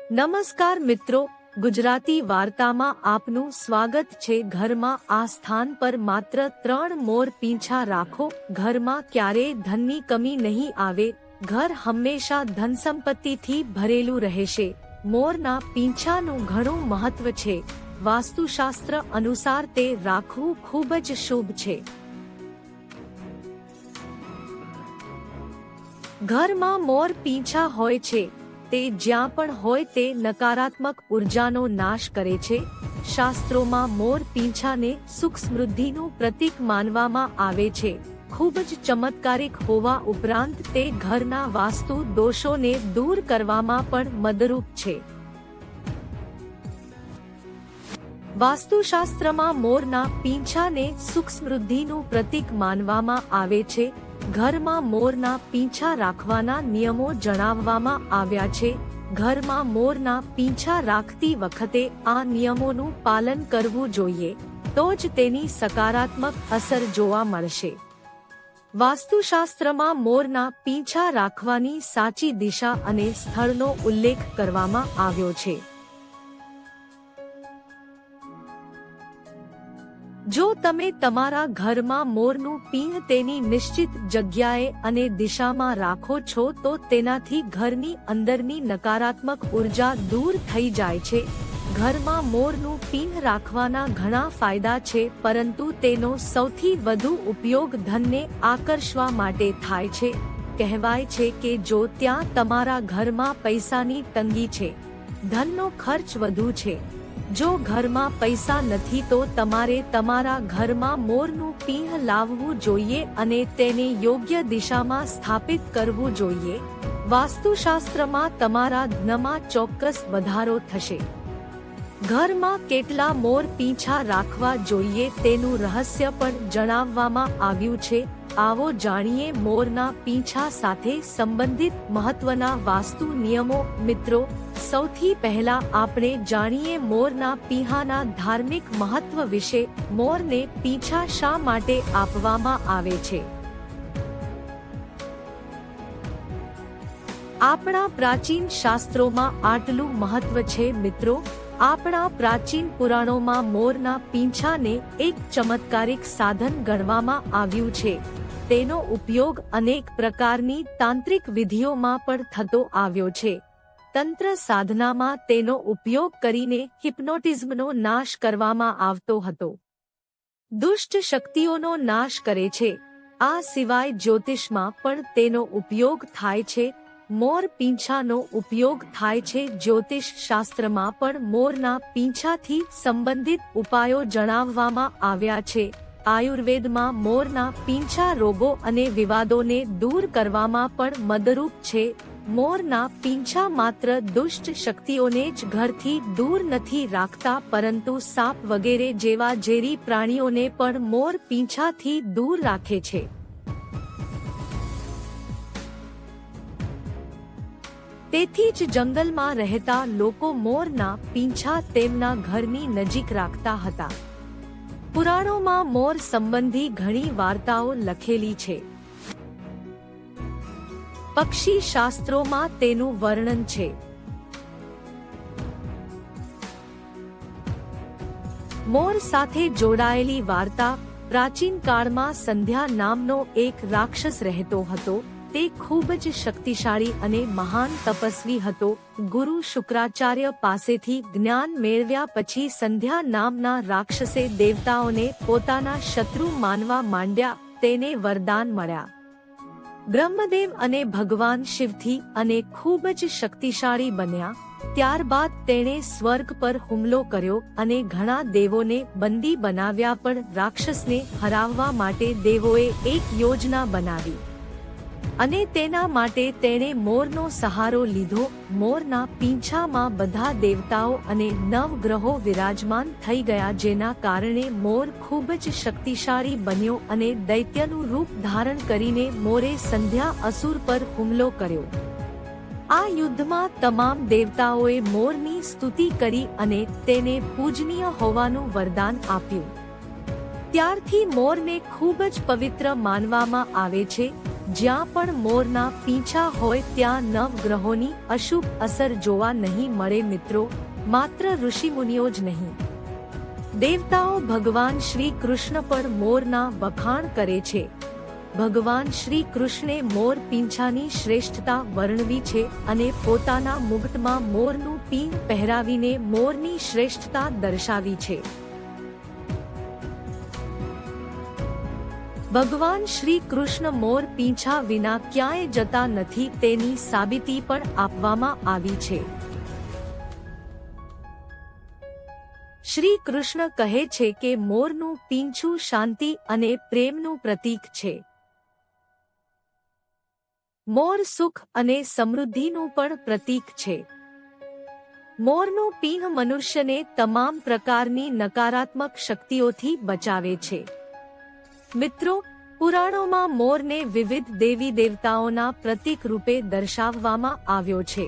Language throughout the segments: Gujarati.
નમસ્કાર મિત્રો, ગુજરાતી વાર્તામાં આપનું સ્વાગત છે। ઘરમાં આ સ્થાન પર માત્ર 3 મોર પીંછા રાખો, ઘરમાં ક્યારેય ધનની કમી નહીં આવે, ઘર હંમેશા ધન સંપત્તિથી ભરેલું રહેશે। મોરના પીંછાનું ઘણું મહત્વ છે। વાસ્તુશાસ્ત્ર અનુસાર તે રાખવું ખૂબ જ શુભ છે। ઘરમાં મોર પીંછા હોય છે તે જ્યાં પણ હોય તે નકારાત્મક ઉર્જાનો નાશ કરે છે। શાસ્ત્રોમાં મોર પીંછાને સુખ સમૃદ્ધિનું પ્રતીક માનવામાં આવે છે। ખૂબ જ ચમત્કારિક હોવા ઉપરાંત તે ઘરના વાસ્તુ દોષોને દૂર કરવામાં પણ મદદરૂપ છે। વાસ્તુશાસ્ત્રમાં મોરના પીંછાને સુખ સમૃદ્ધિનું પ્રતીક માનવામાં આવે છે। ઘરમાં મોરના પીંછા રાખવાના નિયમો જણાવવામાં આવ્યા છે। ઘરમાં મોરના પીંછા રાખતી વખતે આ નિયમોનું પાલન કરવું જોઈએ, તો જ તેની સકારાત્મક અસર જોવા મળશે। વાસ્તુશાસ્ત્રમાં મોરના પીંછા રાખવાની સાચી દિશા અને સ્થળનો ઉલ્લેખ કરવામાં આવ્યો છે। જો તમે તમારા ઘરમાં મોરનું પીંછ તેની નિશ્ચિત જગ્યાએ અને દિશામાં રાખો છો તો તેનાથી ઘરની અંદરની નકારાત્મક ઉર્જા દૂર થઈ જાય છે। ઘરમાં મોરનું પીંછ રાખવાના ઘણા ફાયદા છે, પરંતુ તેનો સૌથી વધુ ઉપયોગ ધનને આકર્ષવા માટે થાય છે। કહેવાય છે કે જો ત્યાં તમારા ઘરમાં પૈસાની તંગી છે, ધનનો ખર્ચ વધુ છે, જો ઘરમાં પૈસા નથી તો તમારે તમારા ઘરમાં મોરનું પીંછ લાવવું જોઈએ અને તેને યોગ્ય દિશામાં સ્થાપિત કરવું જોઈએ। વાસ્તુશાસ્ત્રમાં તમારા ધનમાં ચોક્કસ વધારો થશે। ઘરમાં કેટલા મોર પીંછા રાખવા જોઈએ તેનું રહસ્ય પણ જણાવવામાં આવ્યું છે। આવો જાણીએ મોરના પીંછા સાથે સંબંધિત મહત્વના વાસ્તુ નિયમો। મિત્રો, સૌથી પહેલા આપણે જાણીએ મોરના પીંછાના ધાર્મિક મહત્વ વિશે। મોરને પીંછા શા માટે આપવામાં આવે છે? આપણા પ્રાચીન શાસ્ત્રોમાં આટલું મહત્વ છે। મિત્રો, આપણા પ્રાચીન પુરાણોમાં મોરના પીંછાને એક ચમત્કારિક સાધન ગણવામાં આવ્યું છે। તેનો ઉપયોગ અનેક પ્રકારની તાંત્રિક વિધિઓમાં પણ થતો આવ્યો છે। તંત્ર સાધનામાં તેનો ઉપયોગ કરીને હિપ્નોટિઝમનો નાશ કરવામાં આવતો હતો। દુષ્ટ શક્તિઓનો નાશ કરે છે। આ સિવાય જ્યોતિષમાં પણ તેનો ઉપયોગ થાય છે। મોર પીંછાનો ઉપયોગ થાય છે। જ્યોતિષ શાસ્ત્રમાં પણ મોરના પીંછાથી સંબંધિત ઉપાયો જણાવવામાં આવ્યા છે। આયુર્વેદમાં મોરના પીંછા રોગો અને વિવાદોને દૂર કરવામાં પણ મદદરૂપ છે। મોરના પીંછા માત્ર દુષ્ટ શક્તિઓને જ ઘરથી દૂર નથી રાખતા, પરંતુ સાપ વગેરે જેવા ઝેરી પ્રાણીઓને પણ મોર પીંછાથી દૂર રાખે છે। તેથી જ જંગલમાં રહેતા લોકો મોરના પીંછા તેમના ઘરની નજીક રાખતા હતા। પુરાણોમાં મોર સંબંધી ઘણી વાર્તાઓ લખેલી છે। પક્ષી શાસ્ત્રોમાં તેનું વર્ણન છે। મોર સાથે જોડાયેલી વાર્તા। પ્રાચીન કાળમાં સંધ્યા નામનો એક રાક્ષસ રહેતો હતો। તે ખૂબ જ શક્તિશાળી અને મહાન તપસ્વી હતો। ગુરુ શુક્રાચાર્ય પાસેથી જ્ઞાન મેળવ્યા પછી સંધ્યા નામના રાક્ષસે દેવતાઓને પોતાના શત્રુ માનવા માંડ્યા। તેને વરદાન મળ્યા બ્રહ્મદેવ અને ભગવાન શિવથી અને ખૂબ જ શક્તિશાળી બન્યા। ત્યારબાદ તેણે સ્વર્ગ પર હુમલો કર્યો અને ઘણા દેવોને બંદી બનાવ્યા। પણ રાક્ષસને હરાવવા માટે દેવોએ એક યોજના બનાવી અને તેના માટે તેણે મોરનો સહારો લીધો। મોરના પીંછામાં બધા દેવતાઓ અને નવગ્રહો વિરાજમાન થઈ ગયા, જેના કારણે મોર ખૂબ જ શક્તિશાળી બન્યો અને દૈત્યનું રૂપ ધારણ કરીને મોરે સંધ્યા અસુર પર હુમલો કર્યો। આ યુદ્ધમાં તમામ દેવતાઓએ મોરની સ્તુતિ કરી અને તેને પૂજનીય હોવાનું વરદાન આપ્યું। ત્યારથી મોરને ખૂબ જ પવિત્ર માનવામાં આવે છે। જ્યાં પણ મોરના પીંછા હોય ત્યાં નવગ્રહોની અશુભ અસર જોવા નહીં મળે મિત્રો, માત્ર ઋષિમુનિઓ જ નહીં, દેવતાઓ ભગવાન શ્રી કૃષ્ણ પર મોરના વખાણ કરે છે. ભગવાન શ્રી કૃષ્ણે મોર પીંછાની શ્રેષ્ઠતા વર્ણવી છે અને પોતાના મુગટમાં મોરનું પીંછ પહેરાવીને મોરની શ્રેષ્ઠતા દર્શાવી છે. ભગવાન શ્રી કૃષ્ણ મોર પીંછા વિના ક્યાંય જતા નથી તેની સાબિતી પણ આપવામાં આવી છે. શ્રી કૃષ્ણ કહે છે કે મોરનું પીંછું શાંતિ અને પ્રેમનું પ્રતીક છે. મોર સુખ અને સમૃદ્ધિનું પણ પ્રતીક છે. મોરનું પીંછ મનુષ્યને તમામ પ્રકારની નકારાત્મક શક્તિઓથી બચાવે છે. મિત્રો, પુરાણોમાં મોરને વિવિધ દેવી દેવતાઓના પ્રતીક રૂપે દર્શાવવામાં આવ્યો છે.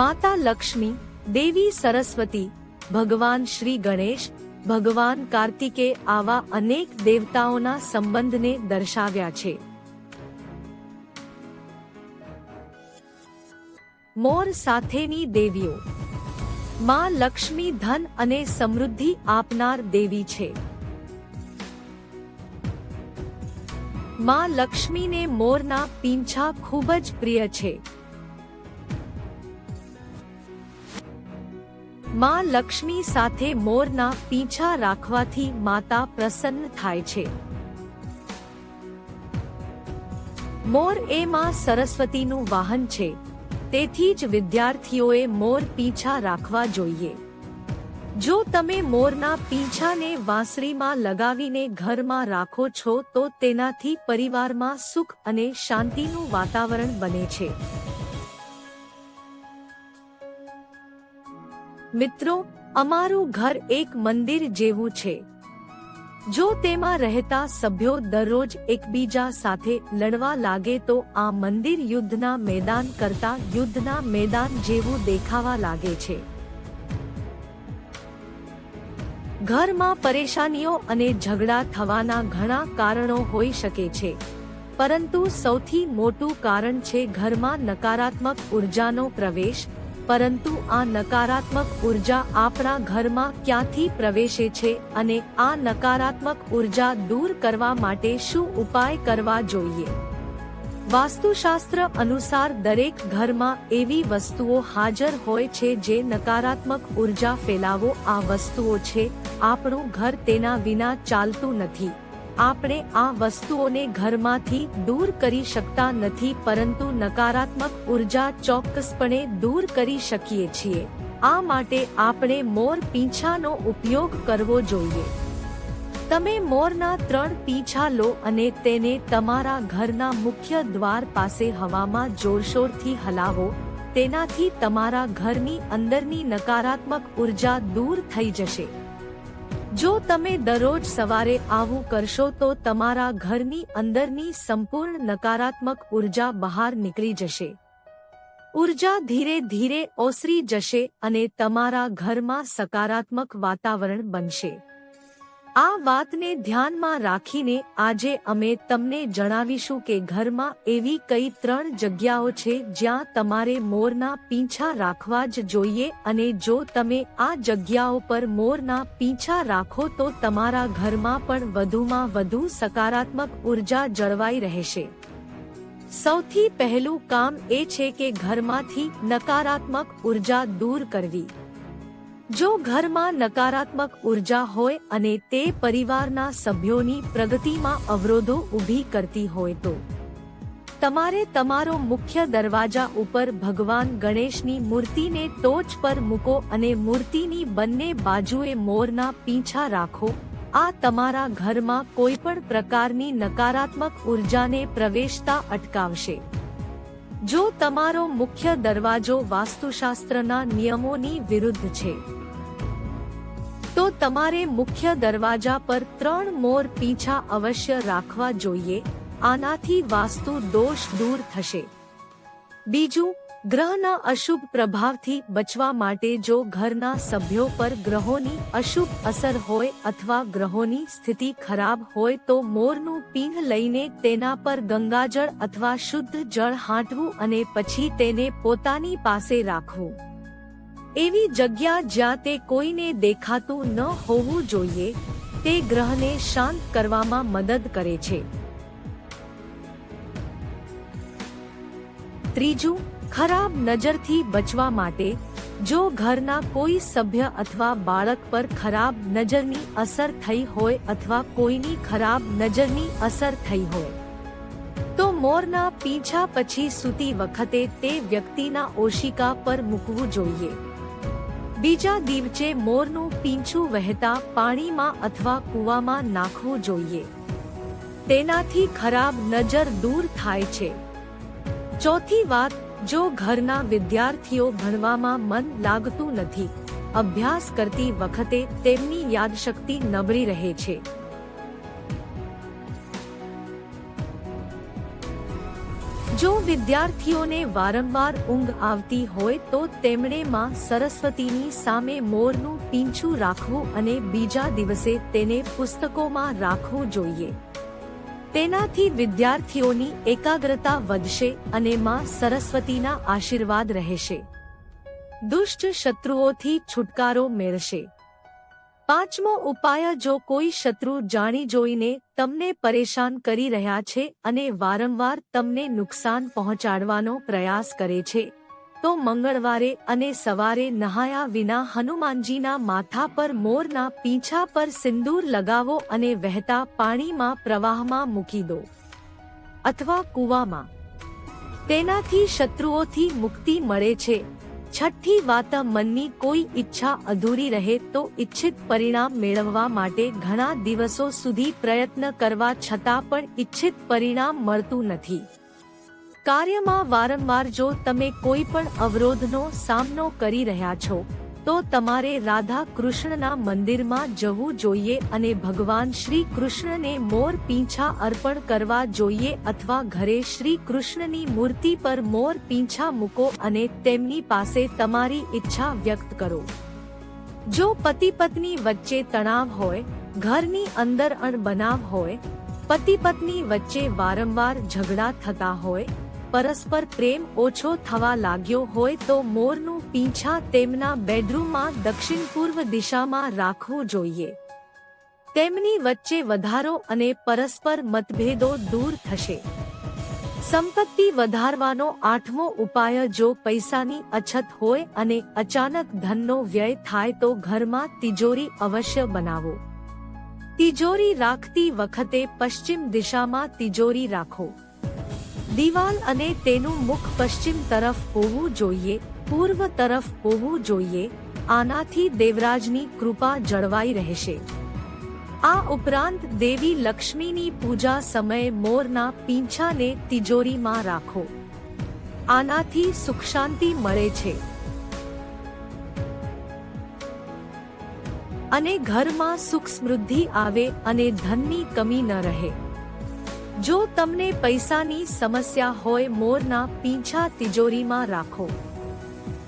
માતા લક્ષ્મી, દેવી સરસ્વતી, ભગવાન શ્રી ગણેશ, ભગવાન કાર્તિકે આવા અનેક દેવતાઓના સંબંધને દર્શાવ્યા છે. મોર સાથેની દેવીઓ. માં લક્ષ્મી ધન અને સમૃદ્ધિ આપનાર દેવી છે. માં લક્ષ્મીને મોરના પીંછા ખૂબ જ પ્રિય છે. માં લક્ષ્મી સાથે મોરના પીંછા રાખવાથી માતા પ્રસન્ન થાય છે. મોર એ માં સરસ્વતીનું વાહન છે, તેથી જ વિદ્યાર્થીઓએ મોર પીંછા રાખવા જોઈએ. જો તમે મોરના પીંછાને વાંસળીમાં લગાવીને ઘરમાં રાખો છો તો તેનાથી પરિવારમાં સુખ અને શાંતિનું વાતાવરણ બને છે. મિત્રો, અમારું ઘર એક મંદિર જેવું છે. જો તેમાં રહેતા સભ્યો દરરોજ એકબીજા સાથે લડવા લાગે તો આ મંદિર યુદ્ધના મેદાન કરતા યુદ્ધના મેદાન જેવું દેખાવા લાગે છે. ઘરમાં પરેશાનીઓ અને ઝઘડા થવાના ઘણા કારણો હોઈ શકે છે, પરંતુ સૌથી મોટું કારણ છે ઘરમાં નકારાત્મક ઉર્જાનો પ્રવેશ. પરંતુ આ નકારાત્મક ઉર્જા આપણા ઘરમાં ક્યાંથી પ્રવેશે છે અને આ નકારાત્મક ઉર્જા દૂર કરવા માટે શું ઉપાય કરવા જોઈએ? વાસ્તુશાસ્ત્ર અનુસાર દરેક ઘરમાં એવી વસ્તુઓ હાજર હોય છે જે નકારાત્મક ઉર્જા ફેલાવો. આ વસ્તુઓ છે, આપણું ઘર તેના વિના ચાલતું નથી. આપણે આ વસ્તુઓને ઘરમાંથી દૂર કરી શકતા નથી, પરંતુ નકારાત્મક ઉર્જા ચોક્કસપણે દૂર કરી શકીએ છીએ. આ માટે આપણે મોર પીંછાનો ઉપયોગ કરવો જોઈએ. તમે મોરના 3 પીંછા લો અને તેને તમારા ઘરના મુખ્ય દ્વાર પાસે હવામાં જોરશોરથી હલાવો. તેનાથી તમારા ઘરની અંદરની નકારાત્મક ઉર્જા દૂર થઈ જશે. જો તમે દરરોજ સવારે આવું કરશો તો તમારા ઘરની અંદરની સંપૂર્ણ નકારાત્મક ઉર્જા બહાર નીકળી જશે. ઉર્જા ધીરે ધીરે ઓસરી જશે અને તમારા ઘરમાં સકારાત્મક વાતાવરણ બનશે. આ વાતને ધ્યાનમાં રાખીને આજે અમે તમને જણાવીશું કે ઘરમાં એવી કઈ 3 જગ્યાઓ છે જ્યાં તમારે મોરના પીંછા રાખવા જ જોઈએ, અને જો તમે આ જગ્યાઓ પર મોરના પીંછા રાખો તો તમારા ઘરમાં પણ વધુમાં વધુ સકારાત્મક ઉર્જા જળવાઈ રહેશે. સૌથી પહેલું કામ એ છે કે ઘરમાંથી નકારાત્મક ઉર્જા દૂર કરવી. જો ઘરમાં નકારાત્મક ઉર્જા હોય અને તે પરિવારના સભ્યોની પ્રગતિમાં અવરોધો ઊભી કરતી હોય તો તમારે તમારો મુખ્ય દરવાજા ઉપર ભગવાન ગણેશની મૂર્તિને ટોચ પર મૂકો અને મૂર્તિની બંને બાજુએ મોરના પીંછા રાખો. આ તમારા ઘરમાં કોઈ પણ પ્રકારની નકારાત્મક ઉર્જાને પ્રવેશતા અટકાવશે. જો તમારો મુખ્ય દરવાજો વાસ્તુશાસ્ત્રના નિયમોની વિરુદ્ધ છે તો તમારે મુખ્ય દરવાજા પર 3 મોર પીંછા અવશ્ય રાખવા જોઈએ. આનાથી વાસ્તુ દોષ દૂર થશે. બીજું, ગ્રહના અશુભ પ્રભાવથી બચવા માટે જો ઘરના સભ્યો પર ગ્રહોની અશુભ અસર હોય અથવા ગ્રહોની સ્થિતિ ખરાબ હોય તો મોરનું પીંછ લઈને તેના પર ગંગાજળ અથવા શુદ્ધ જળ હાંટવું અને પછી તેને પોતાની પાસે રાખવું. એવી જગ્યા જ્યાં તે કોઈને દેખાતું ન હોવું જોઈએ. તે ગ્રહને શાંત કરવામાં મદદ કરે છે. ત્રીજું, ખરાબ નજરથી બચવા માટે જો ઘરના કોઈ સભ્ય અથવા બાળક પર ખરાબ નજરની અસર થઈ હોય અથવા કોઈની ખરાબ નજરની અસર થઈ હોય તો મોરના પીંછા પછી સૂતી વખતે તે વ્યક્તિના ઓશિકા પર મૂકવું જોઈએ. બીજા દિવસે મોરનું પીંછું વહેતા પાણીમાં અથવા કૂવામાં નાખવું જોઈએ. તેનાથી ખરાબ નજર દૂર થાય છે. ચોથી વાત, જો ઘરના વિદ્યાર્થીઓ ભણવામાં મન લાગતું નથી, અભ્યાસ કરતી વખતે તેમની યાદશક્તિ નબળી રહે છે. જો વિદ્યાર્થીઓને વારંવાર ઊંઘ આવતી હોય તો તેમણે માં સરસ્વતીની સામે મોરનું પીંછું રાખવું અને બીજા દિવસે તેને પુસ્તકોમાં રાખવું જોઈએ. તેનાથી વિદ્યાર્થીઓની એકાગ્રતા વધશે અને માં સરસ્વતીના આશીર્વાદ રહેશે. દુષ્ટ શત્રુઓથી છુટકારો મેળશે. પાંચમો ઉપાય, જો કોઈ શત્રુ જાણી જોઈને તમને પરેશાન કરી રહ્યા છે અને વારંવાર તમને નુકસાન પહોંચાડવાનો પ્રયાસ કરે છે તો મંગળવારે અને સવારે નહાયા વિના હનુમાનજીના માથા પર મોરના પીંછા પર સિંદૂર લગાવો અને વહેતા પાણીમાં પ્રવાહમાં મૂકી દો અથવા કૂવામાં. તેનાથી શત્રુઓથી મુક્તિ મળે છે. છઠ્ઠી વાત, મનની કોઈ ઈચ્છા અધૂરી રહે તો ઇચ્છિત પરિણામ મેળવવા માટે ઘણા દિવસો સુધી પ્રયત્ન કરવા છતાં પણ ઇચ્છિત પરિણામ મળતું નથી. કાર્યમાં વારંવાર જો તમે કોઈ પણ અવરોધનો સામનો કરી રહ્યા છો તો તમારે રાધા કૃષ્ણના મંદિરમાં જવું જોઈએ અને ભગવાન શ્રી કૃષ્ણને મોર પીંછા અર્પણ કરવા જોઈએ અથવા ઘરે શ્રી કૃષ્ણની મૂર્તિ પર મોર પીંછા મૂકો અને તેમની પાસે તમારી ઈચ્છા વ્યક્ત કરો. જો પતિ પત્ની વચ્ચે તણાવ હોય, ઘરની અંદર અણબનાવ હોય, પતિ પત્ની વચ્ચે વારંવાર ઝઘડા થતા હોય, પરસ્પર પ્રેમ ઓછો થવા લાગ્યો હોય તો મોરનું પીંછા તેમના બેડરૂમમાં દક્ષિણ પૂર્વ દિશામાં રાખવું જોઈએ. તેમની વચ્ચે વધારો અને પરસ્પર મતભેદો દૂર થશે. સંપત્તિ વધારવાનો આઠમો ઉપાય, જો પૈસાની અછત હોય અને અચાનક ધનનો વ્યય થાય તો ઘરમાં તિજોરી અવશ્ય બનાવો. તિજોરી રાખતી વખતે પશ્ચિમ દિશામાં તિજોરી રાખો. દિવાલ અને તેનું મુખ પશ્ચિમ તરફ હોવું જોઈએ, પૂર્વ તરફ હોવું જોઈએ. આનાથી દેવરાજની કૃપા જળવાઈ રહેશે. આ ઉપરાંત દેવી લક્ષ્મીની પૂજા સમયે મોરના પીંછાને તિજોરીમાં રાખો. આનાથી સુખ શાંતિ મળે છે અને ઘરમાં સુખ સમૃદ્ધિ આવે અને ધનની કમી ન રહે. જો તમને પૈસાની સમસ્યા હોય, મોરના પીંછા તિજોરીમાં રાખો.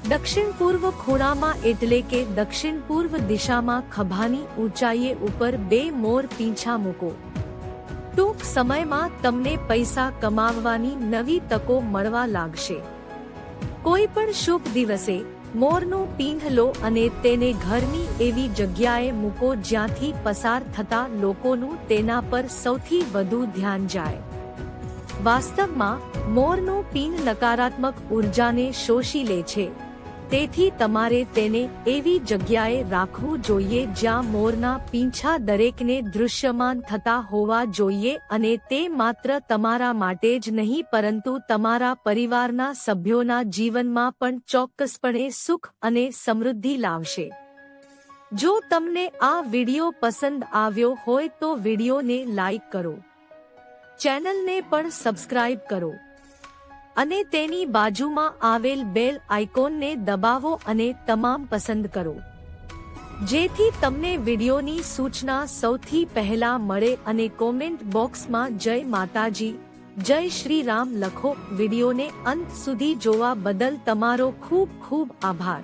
દક્ષિણ પૂર્વ ખૂણામાં એટલે કે દક્ષિણ પૂર્વ દિશામાં ખભાની ઊંચાઈએ ઉપર 2 મોર પીંછા મૂકો. ટૂંક સમયમાં તમને પૈસા કમાવવાની નવી તકો મળવા લાગશે. કોઈ પણ શુભ દિવસે મોરનું પીંછ લો અને તેને ઘરની એવી જગ્યાએ મૂકો જ્યાંથી પસાર થતા લોકોનું તેના પર સૌથી વધુ ધ્યાન જાય. વાસ્તવમાં મોરનું પીંછ નકારાત્મક ઉર્જાને શોષી લે છે. તેથી તમારે તેને એવી જગ્યાએ રાખવું જોઈએ જ્યાં મોરના પીંછા દરેકને દૃશ્યમાન થતા હોવા જોઈએ અને તે માત્ર તમારા માટે જ નહીં પરંતુ તમારા પરિવારના સભ્યોના જીવનમાં પણ ચોક્કસપણે સુખ અને સમૃદ્ધિ લાવશે. જો તમને આ વિડિયો પસંદ આવ્યો હોય તો વિડિયોને લાઈક કરો, ચેનલને પણ સબસ્ક્રાઇબ કરો અને તેની બાજુમાં આવેલ બેલ આઇકોનને દબાવો અને તમામ પસંદ કરો, જેથી તમને વિડિયોની સૂચના સૌથી પહેલા મળે અને કોમેન્ટ બોક્સમાં જય માતાજી, જય શ્રી રામ લખો. વિડીયોને અંત સુધી જોવા બદલ તમારો ખૂબ ખૂબ આભાર.